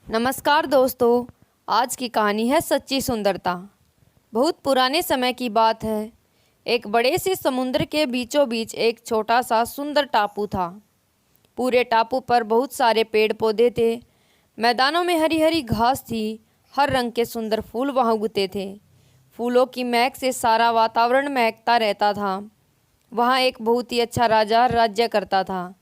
नमस्कार दोस्तों। आज की कहानी है सच्ची सुंदरता। बहुत पुराने समय की बात है। एक बड़े से समुद्र के बीचों बीच एक छोटा सा सुंदर टापू था। पूरे टापू पर बहुत सारे पेड़ पौधे थे। मैदानों में हरी हरी घास थी। हर रंग के सुंदर फूल वहाँ उगते थे। फूलों की महक से सारा वातावरण महकता रहता था। वहाँ एक बहुत ही अच्छा राजा राज्य करता था।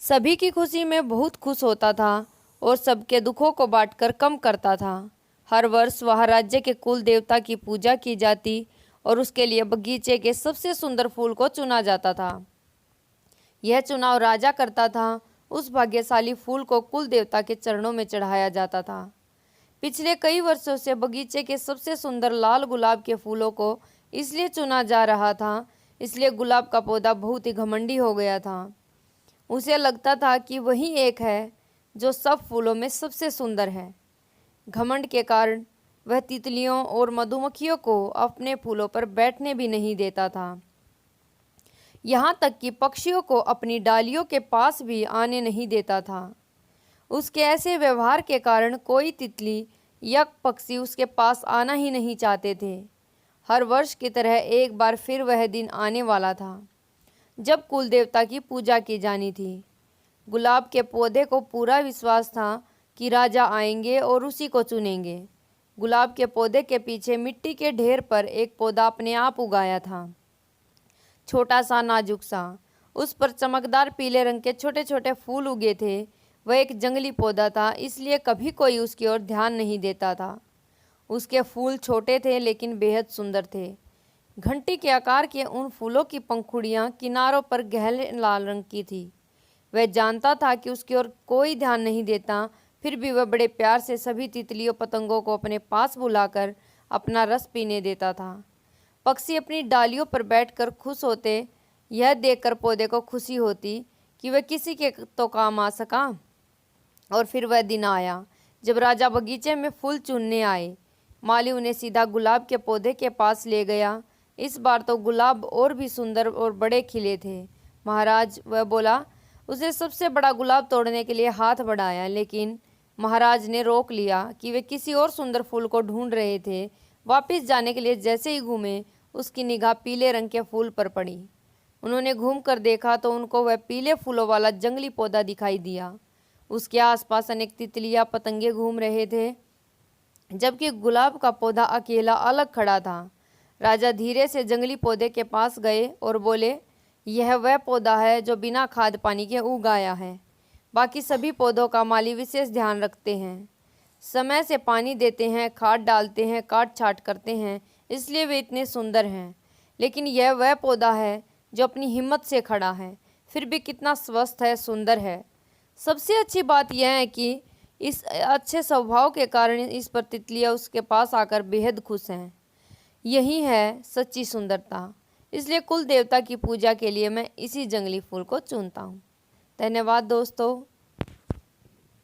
सभी की खुशी में बहुत खुश होता था और सबके दुखों को बांटकर कम करता था। हर वर्ष वह राज्य के कुल देवता की पूजा की जाती और उसके लिए बगीचे के सबसे सुंदर फूल को चुना जाता था। यह चुनाव राजा करता था। उस भाग्यशाली फूल को कुल देवता के चरणों में चढ़ाया जाता था। पिछले कई वर्षों से बगीचे के सबसे सुंदर लाल गुलाब के फूलों को इसलिए चुना जा रहा था, इसलिए गुलाब का पौधा बहुत ही घमंडी हो गया था। उसे लगता था कि वही एक है जो सब फूलों में सबसे सुंदर है। घमंड के कारण वह तितलियों और मधुमक्खियों को अपने फूलों पर बैठने भी नहीं देता था। यहाँ तक कि पक्षियों को अपनी डालियों के पास भी आने नहीं देता था। उसके ऐसे व्यवहार के कारण कोई तितली या पक्षी उसके पास आना ही नहीं चाहते थे। हर वर्ष की तरह एक बार फिर वह दिन आने वाला था जब कुल देवता की पूजा की जानी थी। गुलाब के पौधे को पूरा विश्वास था कि राजा आएंगे और उसी को चुनेंगे। गुलाब के पौधे के पीछे मिट्टी के ढेर पर एक पौधा अपने आप उगाया था, छोटा सा नाजुक सा। उस पर चमकदार पीले रंग के छोटे छोटे फूल उगे थे। वह एक जंगली पौधा था, इसलिए कभी कोई उसकी ओर ध्यान नहीं देता था। उसके फूल छोटे थे लेकिन बेहद सुंदर थे। घंटी के आकार के उन फूलों की पंखुड़ियाँ किनारों पर गहरे लाल रंग की थी। वह जानता था कि उसकी ओर कोई ध्यान नहीं देता, फिर भी वह बड़े प्यार से सभी तितलियों पतंगों को अपने पास बुलाकर अपना रस पीने देता था। पक्षी अपनी डालियों पर बैठकर खुश होते। यह देखकर पौधे को खुशी होती कि वह किसी के तो काम आ सका। और फिर वह दिन आया जब राजा बगीचे में फूल चुनने आए। माली उन्हें सीधा गुलाब के पौधे के पास ले गया। इस बार तो गुलाब और भी सुंदर और बड़े खिले थे। महाराज, वह बोला। उसे सबसे बड़ा गुलाब तोड़ने के लिए हाथ बढ़ाया, लेकिन महाराज ने रोक लिया कि वे किसी और सुंदर फूल को ढूंढ रहे थे। वापस जाने के लिए जैसे ही घूमे, उसकी निगाह पीले रंग के फूल पर पड़ी। उन्होंने घूम कर देखा तो उनको वह पीले फूलों वाला जंगली पौधा दिखाई दिया। उसके आसपास अनेक तितलियां पतंगे घूम रहे थे, जबकि गुलाब का पौधा अकेला अलग खड़ा था। राजा धीरे से जंगली पौधे के पास गए और बोले, यह वह पौधा है जो बिना खाद पानी के उगाया है। बाकी सभी पौधों का माली विशेष ध्यान रखते हैं, समय से पानी देते हैं, खाद डालते हैं, काट छाट करते हैं, इसलिए वे इतने सुंदर हैं। लेकिन यह वह पौधा है जो अपनी हिम्मत से खड़ा है, फिर भी कितना स्वस्थ है, सुंदर है। सबसे अच्छी बात यह है कि इस अच्छे स्वभाव के कारण इस पर तितलियाँ उसके पास आकर बेहद खुश हैं। यही है सच्ची सुंदरता। इसलिए कुल देवता की पूजा के लिए मैं इसी जंगली फूल को चुनता हूँ। धन्यवाद दोस्तों।